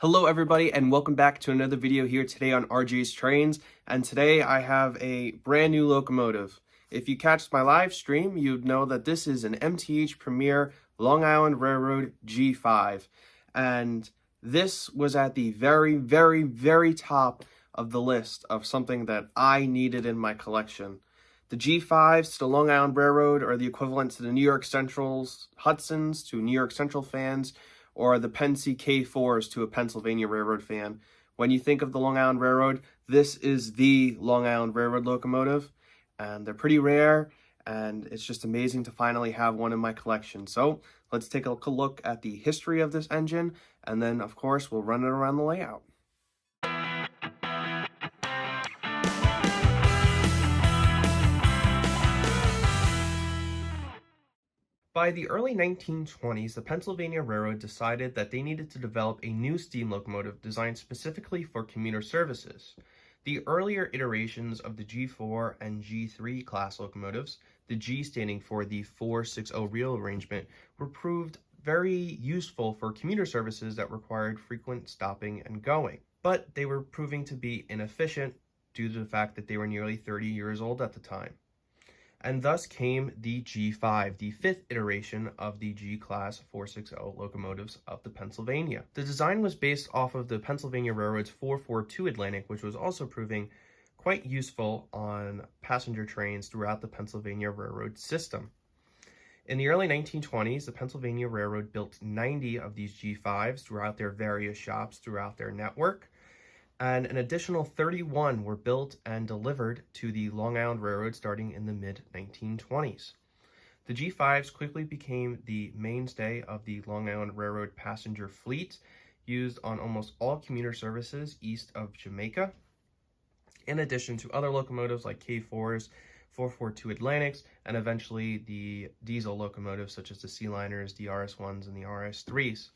Hello everybody and welcome back to another video here today on RJ's Trains, and today I have a brand new locomotive. If you catch my live stream, you'd know that this is an MTH Premier Long Island Railroad G5, and this was at the very top of the list of something that I needed in my collection. The G5s to the Long Island Railroad are the equivalent to the New York Central's Hudsons to New York Central fans, or the Pennsy K4s to a Pennsylvania Railroad fan. When you think of the Long Island Railroad, this is the Long Island Railroad locomotive, and they're pretty rare, and it's just amazing to finally have one in my collection. So let's take a look at the history of this engine, and then of course we'll run it around the layout. By the early 1920s, the Pennsylvania Railroad decided that they needed to develop a new steam locomotive designed specifically for commuter services. The earlier iterations of the G4 and G3 class locomotives, the G standing for the 460 reel arrangement, were proved very useful for commuter services that required frequent stopping and going. But they were proving to be inefficient due to the fact that they were nearly 30 years old at the time. And thus came the G5, the fifth iteration of the G-Class 460 locomotives of the Pennsylvania. The design was based off of the Pennsylvania Railroad's 442 Atlantic, which was also proving quite useful on passenger trains throughout the Pennsylvania Railroad system. In the early 1920s, the Pennsylvania Railroad built 90 of these G5s throughout their various shops throughout their network, and an additional 31 were built and delivered to the Long Island Railroad starting in the mid-1920s. The G5s quickly became the mainstay of the Long Island Railroad passenger fleet, used on almost all commuter services east of Jamaica, in addition to other locomotives like K4s, 442 Atlantics, and eventually the diesel locomotives such as the Sealiners, the RS1s, and the RS3s.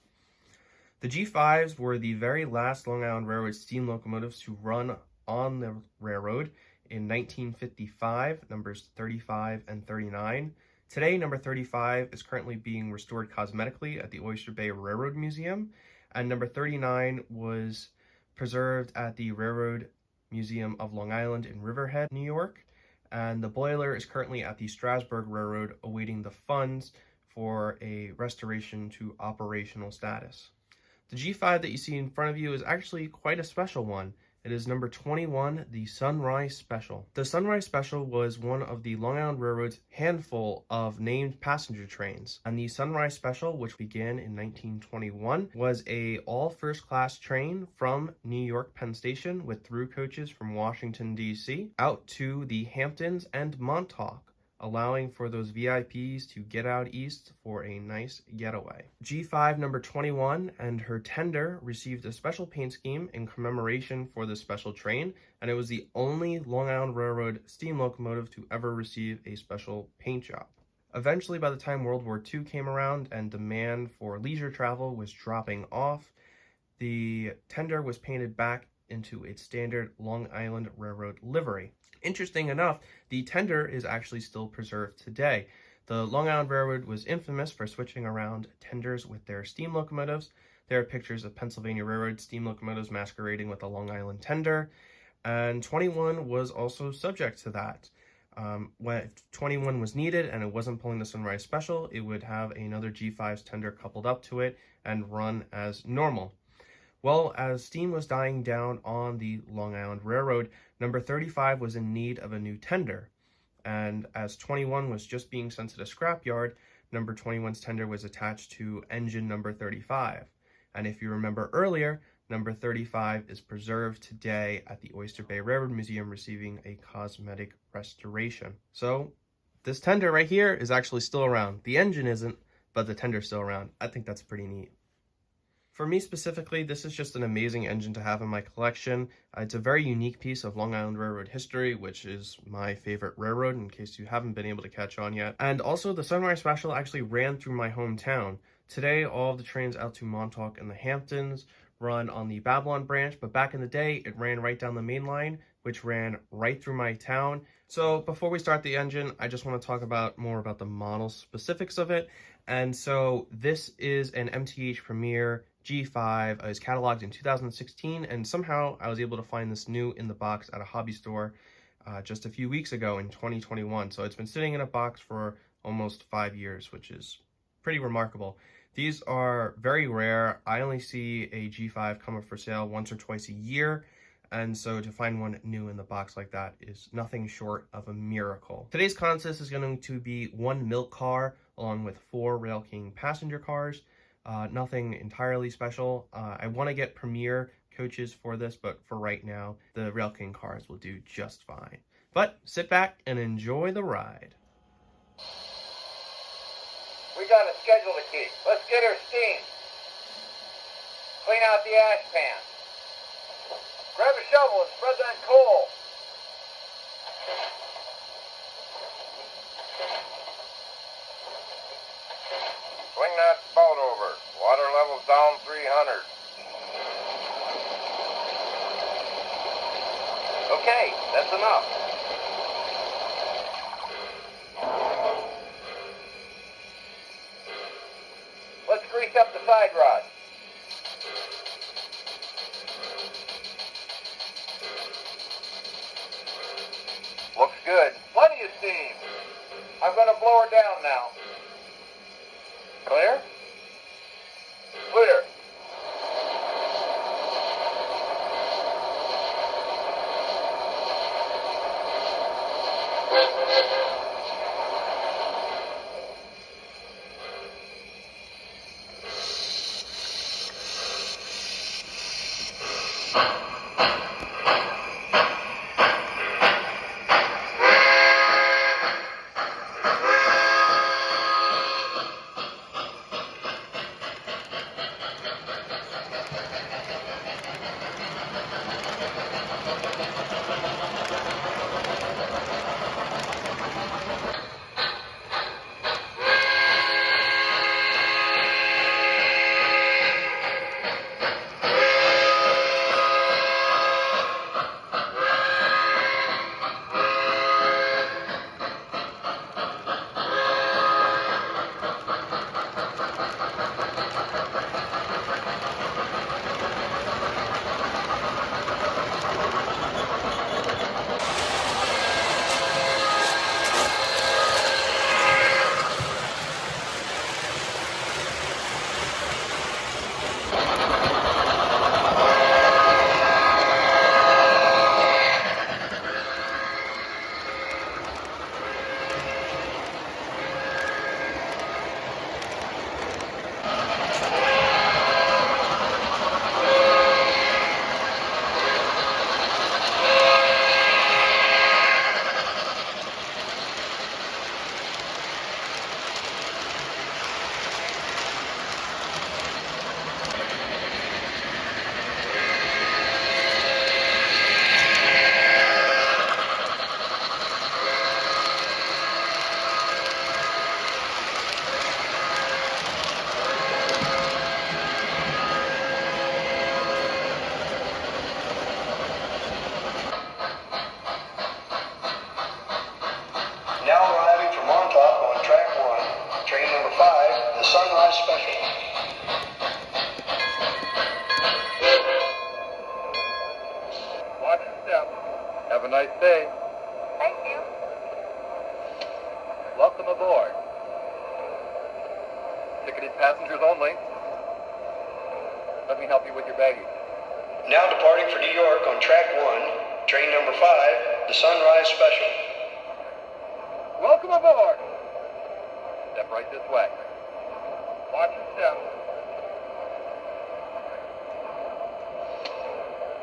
The G5s were the very last Long Island Railroad steam locomotives to run on the railroad in 1955, numbers 35 and 39. Today, number 35 is currently being restored cosmetically at the Oyster Bay Railroad Museum, and number 39 was preserved at the Railroad Museum of Long Island in Riverhead, New York, and the boiler is currently at the Strasburg Railroad awaiting the funds for a restoration to operational status. The G5 that you see in front of you is actually quite a special one. It is number 21, the Sunrise Special. The Sunrise Special was one of the Long Island Railroad's handful of named passenger trains. And the Sunrise Special, which began in 1921, was a all first class train from New York Penn Station with through coaches from Washington, D.C. out to the Hamptons and Montauk, allowing for those VIPs to get out east for a nice getaway. G5 number 21 and her tender received a special paint scheme in commemoration for the special train, and it was the only Long Island Railroad steam locomotive to ever receive a special paint job. Eventually, by the time World War II came around and demand for leisure travel was dropping off, the tender was painted back into its standard Long Island Railroad livery. Interesting enough, the tender is actually still preserved today. The Long Island Railroad was infamous for switching around tenders with their steam locomotives. There are pictures of Pennsylvania Railroad steam locomotives masquerading with a Long Island tender, and 21 was also subject to that. When 21 was needed and it wasn't pulling the Sunrise Special, it would have another G5's tender coupled up to it and run as normal. Well, as steam was dying down on the Long Island Railroad, number 35 was in need of a new tender. And as 21 was just being sent to the scrapyard, number 21's tender was attached to engine number 35. And if you remember earlier, number 35 is preserved today at the Oyster Bay Railroad Museum, receiving a cosmetic restoration. So this tender right here is actually still around. The engine isn't, but the tender's still around. I think that's pretty neat. For me specifically, this is just an amazing engine to have in my collection. It's a very unique piece of Long Island Railroad history, which is my favorite railroad, in case you haven't been able to catch on yet. And also, the Sunrise Special actually ran through my hometown. Today, all of the trains out to Montauk and the Hamptons run on the Babylon branch, but back in the day, it ran right down the main line, which ran right through my town. So before we start the engine, I just want to talk more about the model specifics of it. And so this is an MTH Premier G5 is cataloged in 2016, and somehow I was able to find this new in the box at a hobby store just a few weeks ago in 2021. So it's been sitting in a box for almost 5 years, which is pretty remarkable. These are very rare. I only see a G5 come up for sale once or twice a year, and so to find one new in the box like that is nothing short of a miracle. Today's contest is going to be 1 milk car along with 4 Rail King passenger cars. Nothing entirely special. I want to get premier coaches for this, but for right now, the Rail King cars will do just fine. But sit back and enjoy the ride. We got a schedule to keep. Let's get her steamed. Clean out the ash pan. Grab a shovel and spread that coal. Swing that boat over. Water level's down 300. Okay, that's enough. Let's grease up the side rod. Looks good. Plenty of steam. I'm going to blow her down now. Clear? Clear. Now arriving from Montauk on track 1, train number 5, the Sunrise Special. Watch your step. Have a nice day. Thank you. Welcome aboard. Ticketed passengers only. Let me help you with your baggage. Now departing for New York on track 1, train number 5, the Sunrise Special. Welcome aboard. Step right this way. Watch your step.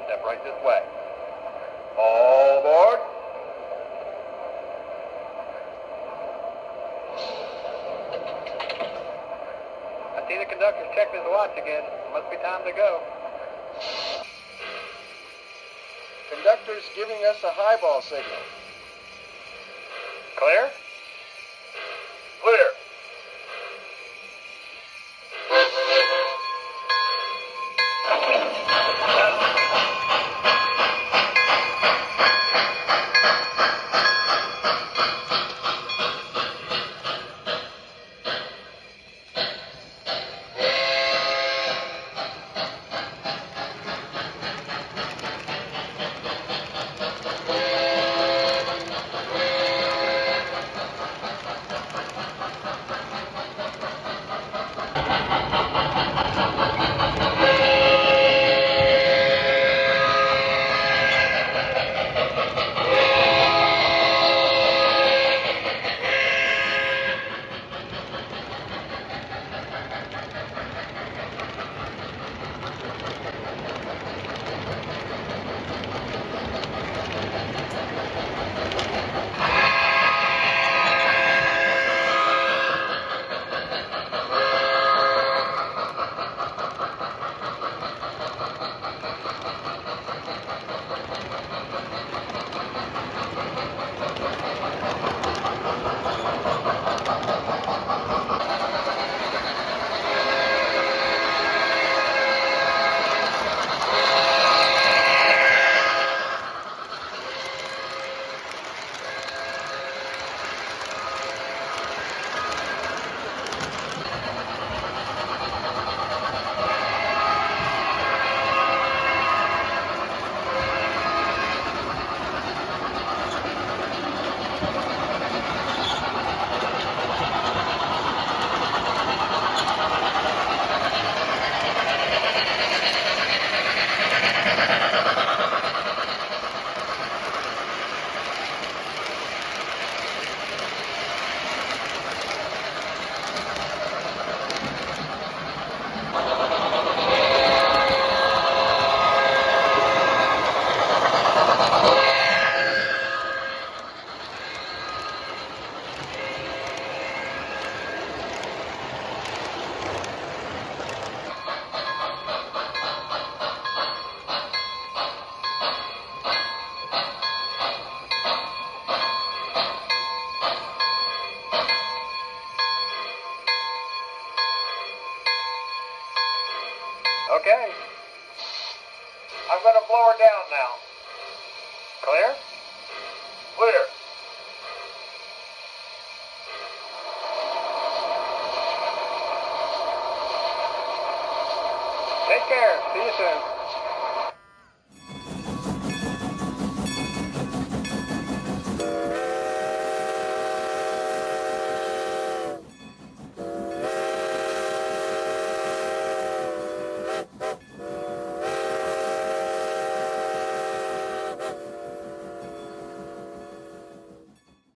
Step right this way. All aboard. I see the conductor's checked his watch again. Must be time to go. Conductor's giving us a highball signal. Clear? Clear. Okay. I'm going to blow her down now. Clear? Clear. Take care. See you soon.